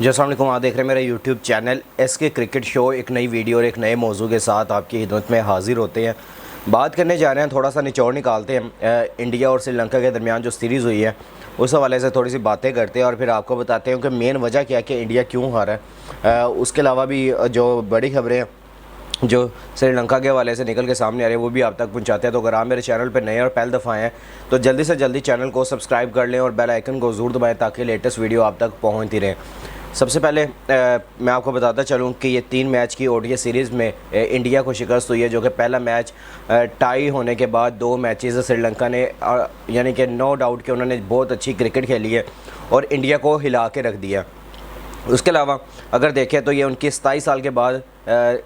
जी अस्सलाम वालेकुम। आप देख रहे हैं मेरा YouTube channel SK cricket show. एक नई वीडियो और एक नए मौजू के साथ आपकी खिदमत में हाजिर होते हैं। बात करने जा रहे हैं, थोड़ा सा निचोड़ निकालते हैं इंडिया और श्रीलंका के दरमियान जो सीरीज़ हुई है उस हवाले से थोड़ी सी बातें करते हैं और फिर आपको बताते हैं कि मेन वजह क्या है कि इंडिया क्यों हारा है। उसके अलावा भी जो बड़ी खबरें हैं जो श्रीलंका के हवाले से निकल के सामने आ रहे हैं वो भी आप तक पहुंचाते हैं। तो अगर आप मेरे चैनल पर नए और पहली दफ़ा आए हैं तो जल्दी से जल्दी चैनल को सब्सक्राइब कर लें और बेल आइकन को ज़रूर दबाएं ताकि लेटेस्ट वीडियो आप तक पहुंचती रहे। सबसे पहले मैं आपको बताता चलूं कि ये 3 मैच की ODI सीरीज़ में इंडिया को शिकस्त हुई है, जो कि पहला मैच टाई होने के बाद 2 मैचेस श्रीलंका ने यानी कि नो डाउट कि उन्होंने बहुत अच्छी क्रिकेट खेली है और इंडिया को हिला के रख दिया। उसके अलावा अगर देखें तो ये उनकी 27 साल के बाद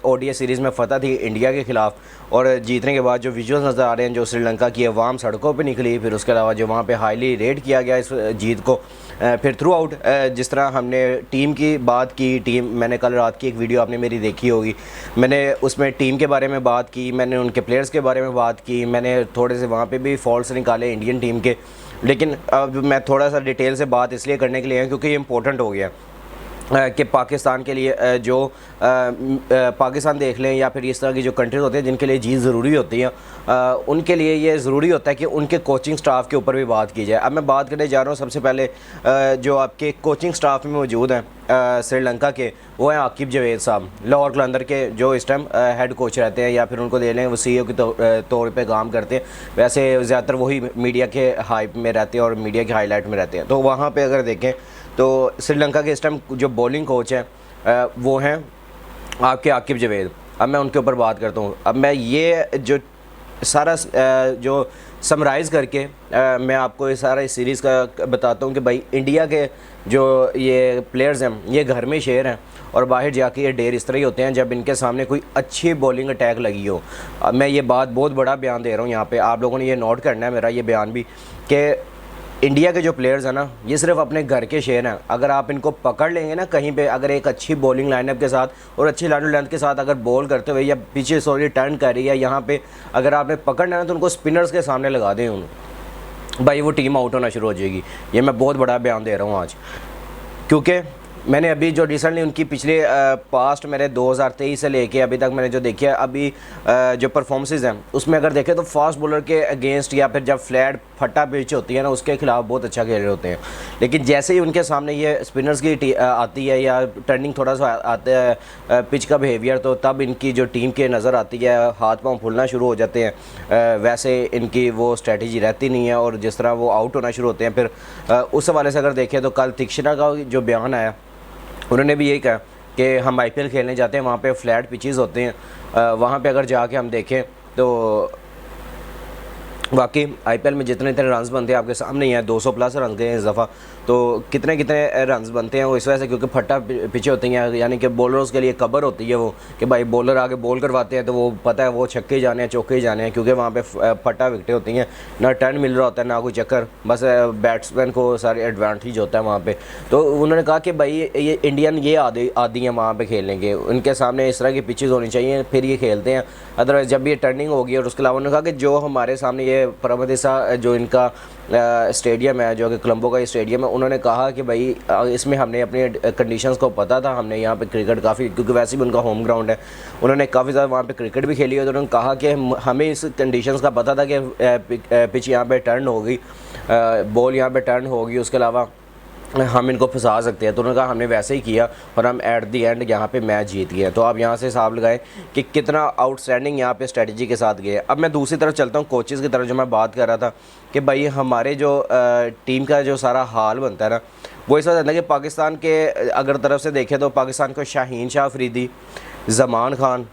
ODI सीरीज़ में फ़तह थी इंडिया के ख़िलाफ़, और जीतने के बाद जो विजुअल्स नज़र आ रहे हैं जो श्रीलंका की अवाम सड़कों पे निकली, फिर उसके अलावा जो वहाँ पे हाईली रेट किया गया इस जीत को, फिर थ्रू आउट जिस तरह हमने टीम की बात की, टीम मैंने कल रात की एक वीडियो आपने मेरी देखी होगी, मैंने उसमें टीम के बारे में बात की, मैंने उनके प्लेयर्स के बारे में बात की, मैंने थोड़े से वहाँ पर भी फॉल्ट्स निकाले इंडियन टीम के। लेकिन अब मैं थोड़ा सा डिटेल से बात इसलिए करने के लिए है क्योंकि ये इंपॉर्टेंट हो गया कि पाकिस्तान के लिए जो पाकिस्तान देख लें या फिर इस तरह की जो कंट्रीज़ होती हैं जिनके लिए जीत ज़रूरी होती है, उनके लिए ये ज़रूरी होता है कि उनके कोचिंग स्टाफ के ऊपर भी बात की जाए। अब मैं बात करने जा रहा हूँ सबसे पहले जो आपके कोचिंग स्टाफ में मौजूद हैं श्रीलंका के, वो हैं आकिब जावेद साहब, लाहौर कलंदर के, जो इस टाइम हेड कोच रहते हैं या फिर उनको दे लें वो CEO के तौर पे काम करते हैं। वैसे ज़्यादातर वही मीडिया के हाइप में रहते हैं और मीडिया के हाईलाइट में रहते हैं। तो वहाँ पे अगर देखें तो श्रीलंका के इस टाइम जो बॉलिंग कोच हैं वो हैं आपके आकिब जावेद। अब मैं उनके ऊपर बात करता हूँ। अब मैं ये जो सारा जो समराइज़ करके मैं आपको ये सारा इस सीरीज़ का बताता हूँ कि भाई इंडिया के जो ये प्लेयर्स हैं ये घर में शेर हैं और बाहर जाके ये डेर इस तरह ही होते हैं जब इनके सामने कोई अच्छी बॉलिंग अटैक लगी हो। अब मैं ये बात बहुत बड़ा बयान दे रहा हूँ यहाँ पे, आप लोगों ने ये नोट करना है मेरा ये बयान भी, कि इंडिया के जो प्लेयर्स हैं ना ये सिर्फ अपने घर के शेर हैं। अगर आप इनको पकड़ लेंगे ना कहीं पे, अगर एक अच्छी बॉलिंग लाइनअप के साथ और अच्छी लाइन लेंथ के साथ अगर बॉल करते हुए या पीछे सॉरी टर्न कर रही है यहाँ पे अगर आपने पकड़ना है ना तो उनको स्पिनर्स के सामने लगा दें उन्हें, भाई वो टीम आउट होना शुरू हो जाएगी। ये मैं बहुत बड़ा बयान दे रहा हूँ आज, क्योंकि मैंने अभी जो रिसेंटली उनकी पिछले पास्ट मेरे 2023 से लेके अभी तक मैंने जो देखी है अभी जो परफॉर्मेंसेस हैं उसमें अगर देखें तो फास्ट बॉलर के अगेंस्ट या फिर जब फ्लैट फटा पिच होती है ना उसके खिलाफ बहुत अच्छा खेल रहे होते हैं। लेकिन जैसे ही उनके सामने ये स्पिनर्स की आती है या टर्निंग थोड़ा सा आता है पिच का बिहेवियर, तो तब इनकी जो टीम के नज़र आती है हाथ पाँव फूलना शुरू हो जाते हैं। वैसे इनकी वो स्ट्रेटजी रहती नहीं है और जिस तरह वो आउट होना शुरू होते हैं। फिर उस हवाले से अगर देखें तो कल तीक्षणा का जो बयान आया उन्होंने भी यही कहा कि हम IPL खेलने जाते हैं, वहाँ पे फ्लैट पिचेस होते हैं, वहाँ पे अगर जाके हम देखें तो वाकई IPL में जितने इतने रन्स बनते हैं आपके सामने ही हैं, 200 प्लस रन गए इस दफ़ा। तो कितने कितने रन्स बनते हैं वो इस वजह से क्योंकि फटा पिछे होती हैं, यानी कि बॉलर्स के लिए कबर होती है वो कि भाई बॉलर आगे बॉल करवाते हैं तो वो पता है वो छक्के जाने हैं चौके जाने हैं, क्योंकि वहाँ पे फटा विकटें होती हैं, ना टर्न मिल रहा होता है ना कोई चक्कर, बस बैट्समैन को सारे एडवांटेज होता है वहाँ पर। तो उन्होंने कहा कि भाई ये इंडियन ये आदी हैं वहाँ पर खेलने के, उनके सामने इस तरह की पिचेज़ होनी चाहिए फिर ये खेलते हैं, अदरवाइज़ जब ये टर्निंग होगी। और उसके अलावा उन्होंने कहा कि जो हमारे सामने ये परमदिसा जो इनका स्टेडियम है जो कि कोलंबो का स्टेडियम है, उन्होंने कहा कि भाई इसमें हमने अपने कंडीशंस को पता था, हमने यहाँ पे क्रिकेट काफ़ी, क्योंकि वैसे भी उनका होम ग्राउंड है, उन्होंने काफ़ी ज़्यादा वहाँ पे क्रिकेट भी खेली है। तो उन्होंने कहा कि हमें इस कंडीशंस का पता था कि पिच यहाँ पे टर्न होगी, बॉल यहाँ पे टर्न होगी, उसके अलावा हम इनको फंसा सकते हैं। तो उन्होंने कहा हमने वैसे ही किया और हम एट दी एंड यहाँ पे मैच जीत गए। तो आप यहाँ से हिसाब लगाएं कि कितना आउटस्टैंडिंग यहाँ पे स्ट्रेटजी के साथ गए। अब मैं दूसरी तरफ चलता हूँ कोचेज़ की तरफ, जो मैं बात कर रहा था कि भाई हमारे जो टीम का जो सारा हाल बनता है ना वो इस वजह से कि पाकिस्तान के अगर तरफ से देखें तो पाकिस्तान को शाहीन शाह अफरीदी, ज़मान खान,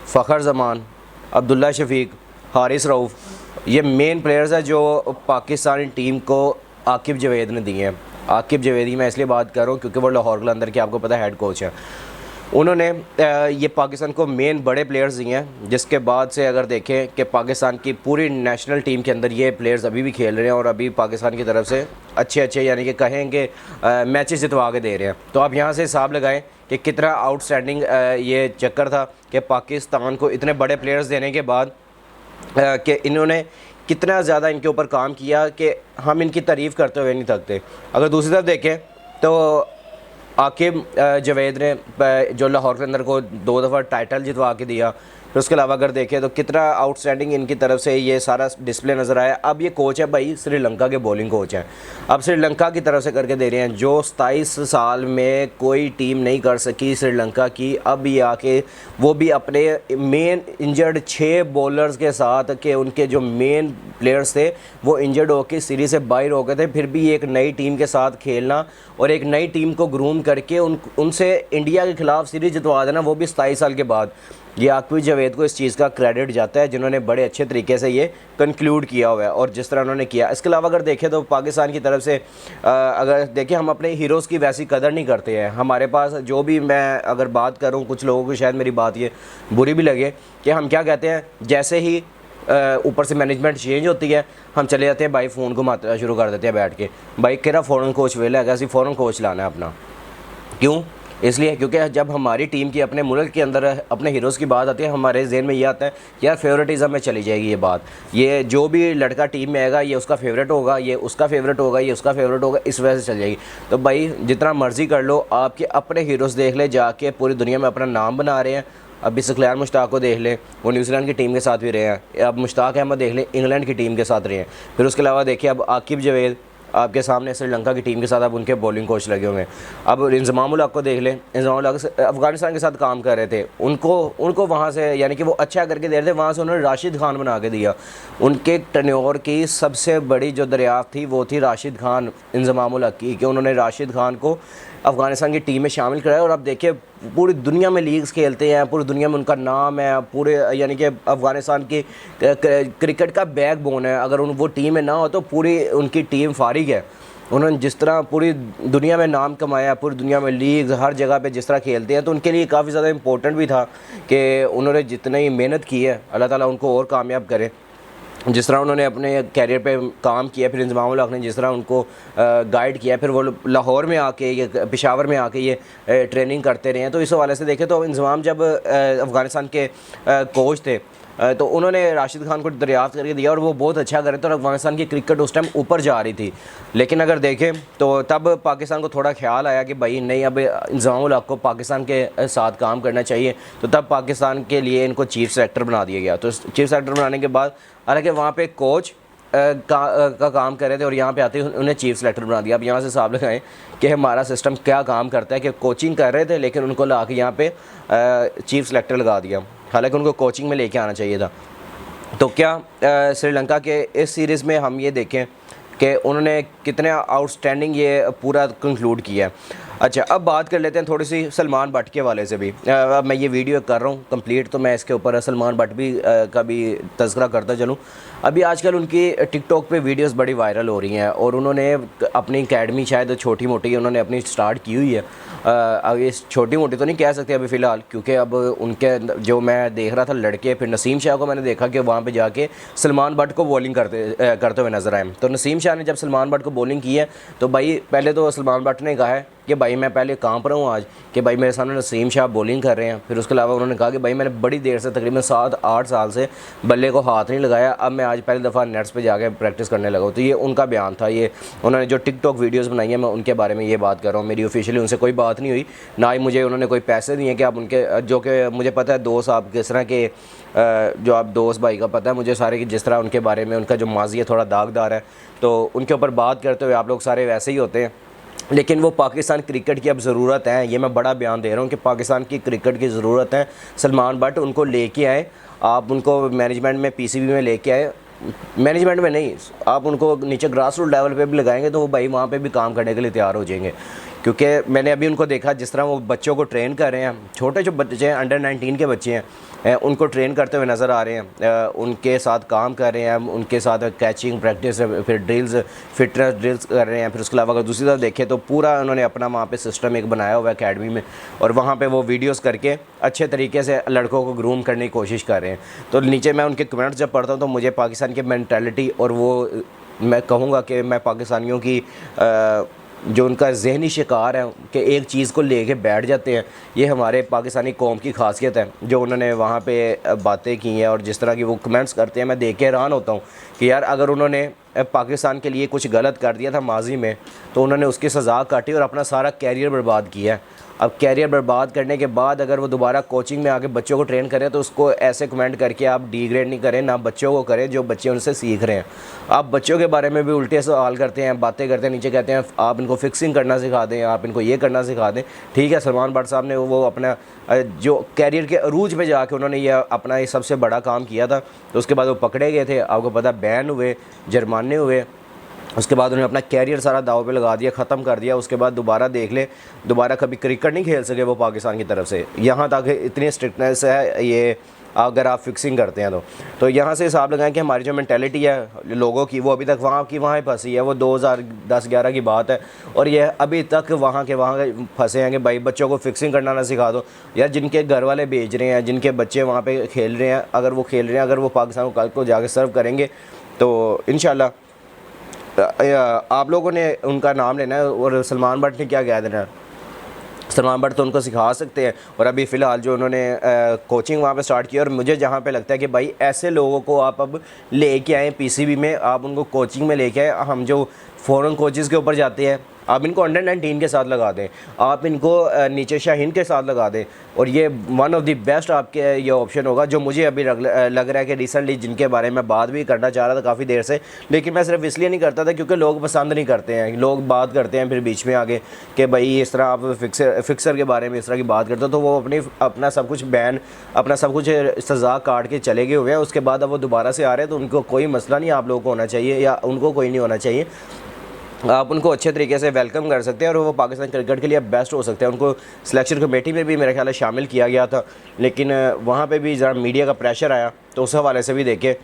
फ़खर ज़मान, अब्दुल्ला शफीक, हारिस रऊफ़, ये मेन प्लेयर्स हैं जो पाकिस्तानी टीम को आकिब जावेद ने दिए हैं। आकिब जावेदी मैं इसलिए बात कर रहा हूँ क्योंकि वो लाहौर कलंदर के आपको पता है हेड कोच है। उन्होंने ये पाकिस्तान को मेन बड़े प्लेयर्स दिए हैं, जिसके बाद से अगर देखें कि पाकिस्तान की पूरी नेशनल टीम के अंदर ये प्लेयर्स अभी भी खेल रहे हैं और अभी पाकिस्तान की तरफ से अच्छे यानी कि कहेंगे मैचेस जितवा के दे रहे हैं। तो आप यहाँ से हिसाब लगाएं कि कितना आउटस्टैंडिंग ये चक्कर था कि पाकिस्तान को इतने बड़े प्लेयर्स देने के बाद कि इन्होंने कितना ज़्यादा इनके ऊपर काम किया कि हम इनकी तारीफ़ करते हुए नहीं थकते। अगर दूसरी तरफ देखें तो आकिब जावेद ने जो लाहौर के अंदर को 2 दफ़ा टाइटल जितवा के दिया। फिर उसके अलावा अगर देखें तो कितना आउटस्टैंडिंग इनकी तरफ से ये सारा डिस्प्ले नज़र आया। अब ये कोच है भाई श्रीलंका के बॉलिंग कोच हैं, अब श्रीलंका की तरफ से करके दे रहे हैं जो 27 साल में कोई टीम नहीं कर सकी श्रीलंका की। अब ये आके वो भी अपने मेन इंजर्ड 6 बॉलर्स के साथ के उनके जो मेन प्लेयर्स थे वो इंजर्ड होकर सीरीज से बाहर हो गए थे, फिर भी एक नई टीम के साथ खेलना और एक नई टीम को ग्रूम करके उनसे इंडिया के खिलाफ सीरीज जितवा देना, वो भी 27 साल के बाद। ये आकिब जावेद को इस चीज़ का क्रेडिट जाता है जिन्होंने बड़े अच्छे तरीके से ये कंक्लूड किया हुआ है और जिस तरह उन्होंने किया। इसके अलावा अगर देखें तो पाकिस्तान की तरफ से अगर देखें हम अपने हीरोज़ की वैसी कदर नहीं करते हैं। हमारे पास जो भी मैं अगर बात करूं, कुछ लोगों को शायद मेरी बात ये बुरी भी लगे कि हम क्या कहते हैं, जैसे ही ऊपर से मैनेजमेंट चेंज होती है हम चले जाते हैं भाई फ़ोन घुमाते शुरू कर देते हैं बैठ के, भाई केरा फ़ौरन कोच वेला है, ऐसी फ़ौरन कोच लाना है अपना। क्यों? इसलिए क्योंकि जब हमारी टीम की अपने मुल्क के अंदर अपने हीरोज़ की बात आती है हमारे जहन में ये आता है कि यार फेवरेटिज़म में चली जाएगी ये बात, ये जो भी लड़का टीम में आएगा ये उसका फेवरेट होगा, ये उसका फेवरेट होगा, ये उसका फेवरेट होगा, इस वजह से चल जाएगी। तो भाई जितना मर्ज़ी कर लो, आपके अपने हीरोज़ देख ले जाके, पूरी दुनिया में अपना नाम बना रहे हैं। अब सिखलार मुश्ताक को देख लें, वो न्यूजीलैंड की टीम के साथ भी रहे हैं। अब मुश्ताक अहमद देख लें, इंग्लैंड की टीम के साथ रहे हैं। फिर उसके अलावा देखिए अब आकिब जावेद आपके सामने श्रीलंका की टीम के साथ अब उनके बॉलिंग कोच लगे हुए हैं। अब इंजमामुल हक को देख लें, इंजमामुल हक अफगानिस्तान के साथ काम कर रहे थे, उनको वहाँ से यानी कि वो अच्छा करके दे रहे थे, वहाँ से उन्होंने राशिद खान बना के दिया। उनके टन्योर की सबसे बड़ी जो दरियाफ्त थी वो थी राशिद खान इंजमामुल हक की, कि उन्होंने राशिद खान को अफ़गानिस्तान की टीम में शामिल कराया। और अब देखिए पूरी दुनिया में लीग्स खेलते हैं, पूरी दुनिया में उनका नाम है, पूरे यानी कि अफ़गानिस्तान की क्रिकेट का बैकबोन है। अगर वो टीम में ना हो तो पूरी उनकी टीम फारिग है। उन्होंने जिस तरह पूरी दुनिया में नाम कमाया, पूरी दुनिया में लीग्स हर जगह पे जिस तरह खेलते हैं, तो उनके लिए काफ़ी ज़्यादा इम्पोर्टेंट भी था कि उन्होंने जितनी मेहनत की है अल्लाह ताला उनको और कामयाब करे। जिस तरह उन्होंने अपने कैरियर पे काम किया, फिर इंजमामुल हक ने जिस तरह उनको गाइड किया, फिर वो लाहौर में आके ये पेशावर में आके ये ट्रेनिंग करते रहे हैं। तो इस हवाले से देखें तो इंजमाम जब अफ़गानिस्तान के कोच थे तो उन्होंने राशिद खान को दरियाफ्त करके दिया और वो बहुत अच्छा करे तो अफ़गानिस्तान की क्रिकेट उस टाइम ऊपर जा रही थी। लेकिन अगर देखें तो तब पाकिस्तान को थोड़ा ख्याल आया कि भाई नहीं, अब इंजमामुल हक को पाकिस्तान के साथ काम करना चाहिए, तो तब पाकिस्तान के लिए इनको चीफ सेलेक्टर बना दिया गया। तो चीफ सेलेक्टर बनाने के बाद हालांकि वहाँ पे कोच का काम कर रहे थे और यहाँ पे आते ही उन्हें चीफ सेलेक्टर बना दिया। अब यहाँ से हिसाब लगाएं कि हमारा सिस्टम क्या काम करता है कि कोचिंग कर रहे थे लेकिन उनको ला के यहाँ पे चीफ सेलेक्टर लगा दिया, हालांकि उनको कोचिंग में लेके आना चाहिए था। तो क्या श्रीलंका के इस सीरीज़ में हम ये देखें कि उन्होंने कितने आउटस्टैंडिंग ये पूरा कंक्लूड किया है। अच्छा, अब बात कर लेते हैं थोड़ी सी सलमान बट के वाले से भी। अब मैं ये वीडियो कर रहा हूँ कंप्लीट, तो मैं इसके ऊपर सलमान बट भी का भी तज़किरा करता चलूँ। अभी आजकल उनकी टिकटॉक पे वीडियोस बड़ी वायरल हो रही हैं और उन्होंने अपनी एकेडमी शायद छोटी मोटी उन्होंने अपनी स्टार्ट की हुई है। अब ये छोटी मोटी तो नहीं कह सकते अभी फ़िलहाल, क्योंकि अब उनके जो मैं देख रहा था लड़के, फिर नसीम शाह को मैंने देखा कि वहाँ पे जाके सलमान बट को बॉलिंग करते हुए नज़र आए। तो नसीम शाह ने जब सलमान बट को बॉलिंग की है तो भाई पहले तो सलमान बट ने कहा है कि भाई मैं पहले कांप रहा हूँ आज कि भाई मेरे सामने नसीम शाह बॉलिंग कर रहे हैं। फिर उसके अलावा उन्होंने कहा कि भाई मैंने बड़ी देर से तकरीबन 7-8 साल से बल्ले को हाथ नहीं लगाया, अब मैं आज पहली दफ़ा नेट्स पे जाके प्रैक्टिस करने लगा हूँ। तो ये उनका बयान था। ये उन्होंने जो टिकटॉक वीडियोस बनाई है मैं उनके बारे में ये बात कर रहा हूँ। मेरी ऑफिशियली उनसे कोई बात नहीं हुई, ना ही मुझे उन्होंने कोई पैसे दिए कि आप उनके, जो कि मुझे पता है दोस्त आप किस तरह के जो आप दोस्त भाई का पता है मुझे सारे कि जिस तरह उनके बारे में उनका जो माजी है थोड़ा दागदार है, तो उनके ऊपर बात करते हुए आप लोग सारे वैसे ही होते हैं। लेकिन वो पाकिस्तान क्रिकेट की अब ज़रूरत है, ये मैं बड़ा बयान दे रहा हूँ कि पाकिस्तान की क्रिकेट की ज़रूरत है। सलमान बट उनको लेके आए, आप उनको मैनेजमेंट में पीसीबी में लेके आए, मैनेजमेंट में नहीं, आप उनको नीचे ग्रास रूट लेवल पे भी लगाएंगे तो वो भाई वहाँ पे भी काम करने के लिए तैयार हो जाएंगे। क्योंकि मैंने अभी उनको देखा जिस तरह वो बच्चों को ट्रेन कर रहे हैं, छोटे जो बच्चे हैं अंडर 19 के बच्चे हैं उनको ट्रेन करते हुए नज़र आ रहे हैं, उनके साथ काम कर रहे हैं, उनके साथ कैचिंग प्रैक्टिस, फिर ड्रिल्स, फिटनेस ड्रिल्स कर रहे हैं। फिर उसके अलावा अगर दूसरी तरफ देखें तो पूरा उन्होंने अपना वहाँ पे सिस्टम एक बनाया हुआ है अकेडमी में, और वहाँ पे वो वीडियोस करके अच्छे तरीके से लड़कों को ग्रूम करने की कोशिश कर रहे हैं। तो नीचे मैं उनके कमेंट्स जब पढ़ता हूँ तो मुझे पाकिस्तान की मैंटेलिटी और वो मैं कहूँगा कि मैं पाकिस्तानियों की जो उनका जहनी शिकार है कि एक चीज़ को लेके बैठ जाते हैं, ये हमारे पाकिस्तानी कौम की खासियत है जो उन्होंने वहाँ पे बातें की हैं। और जिस तरह की वो कमेंट्स करते हैं मैं देख के हैरान होता हूँ कि यार अगर उन्होंने पाकिस्तान के लिए कुछ गलत कर दिया था माजी में, तो उन्होंने उसकी सज़ा काटी और अपना सारा कैरियर बर्बाद किया है। अब कैरियर बर्बाद करने के बाद अगर वो दोबारा कोचिंग में आके बच्चों को ट्रेन करें तो उसको ऐसे कमेंट करके आप डिग्रेड नहीं करें, ना बच्चों को करें जो बच्चे उनसे सीख रहे हैं। आप बच्चों के बारे में भी उल्टे सवाल करते हैं, बातें करते हैं, नीचे कहते हैं आप इनको फिक्सिंग करना सिखा दें, आप इनको ये करना सिखा दें। ठीक है, सलमान भट्ट साहब ने वो अपना जो कैरियर के अरूज पे जाके उन्होंने ये अपना ये सबसे बड़ा काम किया था, तो उसके बाद वो पकड़े गए थे, आपको पता, बैन हुए, जुर्माने हुए। उसके बाद उन्होंने अपना कैरियर सारा दाव पे लगा दिया, ख़त्म कर दिया। उसके बाद दोबारा देख ले, दोबारा कभी क्रिकेट नहीं खेल सके वो पाकिस्तान की तरफ से। यहाँ तक इतनी स्ट्रिक्टनेस है ये, अगर आप फिक्सिंग करते हैं तो यहाँ से हिसाब लगाएं कि हमारी जो मेंटालिटी है लोगों की, वो अभी तक वहाँ की वहाँ ही फंसी है। वो 2010-11 की बात है और ये अभी तक वहाँ के फंसे हैं कि भाई बच्चों को फिक्सिंग करना ना सिखा दो। यार जिनके घर वाले भेज रहे हैं, जिनके बच्चे वहाँ पे खेल रहे हैं, अगर वो खेल रहे हैं, अगर वो पाकिस्तान को कल को जाके सर्व करेंगे तो इंशाल्लाह आप लोगों ने उनका नाम लेना है। और सलमान भट्ट ने क्या कह देना है, सलमान भट्ट तो उनको सिखा सकते हैं। और अभी फ़िलहाल जो उन्होंने कोचिंग वहाँ पे स्टार्ट की, और मुझे जहाँ पे लगता है कि भाई ऐसे लोगों को आप अब लेके आएँ पीसीबी में, आप उनको कोचिंग में लेके आए। हम जो फ़ॉरेन कोचेज़ के ऊपर जाते हैं, आप इनको अंडर-19 के साथ लगा दें, आप इनको नीचे शाहीन के साथ लगा दें, और ये वन ऑफ द बेस्ट आपके ये ऑप्शन होगा। जो मुझे अभी लग रहा है कि रिसेंटली जिनके बारे में बात भी करना चाह रहा था काफ़ी देर से, लेकिन मैं सिर्फ इसलिए नहीं करता था क्योंकि लोग पसंद नहीं करते हैं। लोग बात करते हैं फिर बीच में आगे कि भाई इस तरह आप फिक्सर के बारे में इस तरह की बात करते हो, तो वो अपना सब कुछ बैन, अपना सब कुछ सज़ा काट के चले गए हुए हैं। उसके बाद अब वो दोबारा से आ रहे हैं, तो उनको कोई मसला नहीं आप लोगों को होना चाहिए, या उनको कोई नहीं होना चाहिए। आप उनको अच्छे तरीके से वेलकम कर सकते हैं और वो पाकिस्तान क्रिकेट के लिए बेस्ट हो सकते हैं। उनको सिलेक्शन कमेटी में भी मेरे ख्याल है शामिल किया गया था, लेकिन वहाँ पे भी ज़रा मीडिया का प्रेशर आया, तो उस हवाले से भी देखे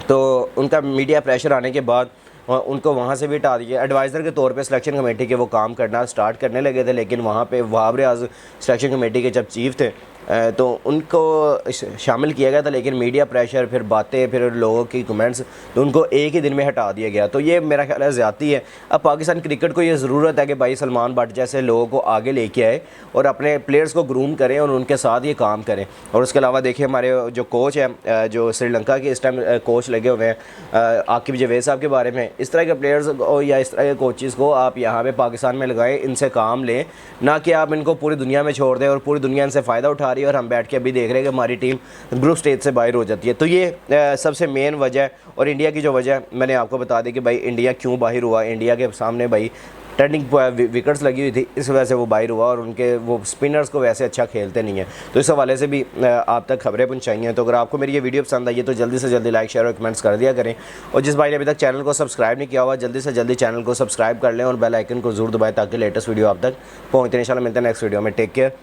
तो उनका मीडिया प्रेशर आने के बाद उनको वहाँ से भी हटा दिया। एडवाइज़र के तौर पे सिलेक्शन कमेटी के वो काम करना स्टार्ट करने लगे थे, लेकिन वहाँ पे वहाब रियाज सिलेक्शन कमेटी के जब चीफ थे तो उनको शामिल किया गया था, लेकिन मीडिया प्रेशर, फिर बातें, फिर लोगों की कमेंट्स, तो उनको एक ही दिन में हटा दिया गया। तो ये मेरा ख्याल है ज़्यादती है। अब पाकिस्तान क्रिकेट को ये ज़रूरत है कि भाई सलमान भट्ट जैसे लोगों को आगे लेके आए और अपने प्लेयर्स को ग्रूम करें और उनके साथ ये काम करें। और उसके अलावा देखिए हमारे जो कोच हैं, जो श्रीलंका के इस टाइम कोच लगे हुए हैं आकिब जावेद साहब के बारे में, इस तरह के प्लेयर्स या इस तरह के कोचेज़ को आप यहाँ पर पाकिस्तान में लगाएँ, इनसे काम लें, ना कि आप इनको पूरी दुनिया में छोड़ दें और पूरी दुनिया इनसे फ़ायदा उठा रही है और हम बैठ के अभी देख रहे हैं कि हमारी टीम ग्रुप स्टेज से बाहर हो जाती है। तो ये सबसे मेन वजह है। और इंडिया की जो वजह मैंने आपको बता दी कि भाई इंडिया क्यों बाहर हुआ। इंडिया के सामने भाई टर्निंग विकेट्स लगी हुई थी, इस वजह से वो बाहर हुआ, और उनके वो स्पिनर्स को वैसे अच्छा खेलते नहीं हैं। तो इस हवाले से भी आप तक खबरें पहुँचाई हैं। तो अगर आपको मेरी ये वीडियो पसंद आई है तो जल्दी से जल्दी लाइक, शेयर और कमेंट्स कर दिया करें। और जिस भाई ने अभी तक चैनल को सब्सक्राइब नहीं किया हुआ, जल्दी से जल्दी चैनल को सब्सक्राइब कर लें और बेल आइकन को जरूर दबाएं ताकि लेटेस्ट वीडियो आप तक पहुँचते हैं। इंशाल्लाह मिलते हैं नेक्स्ट वीडियो में। Take care.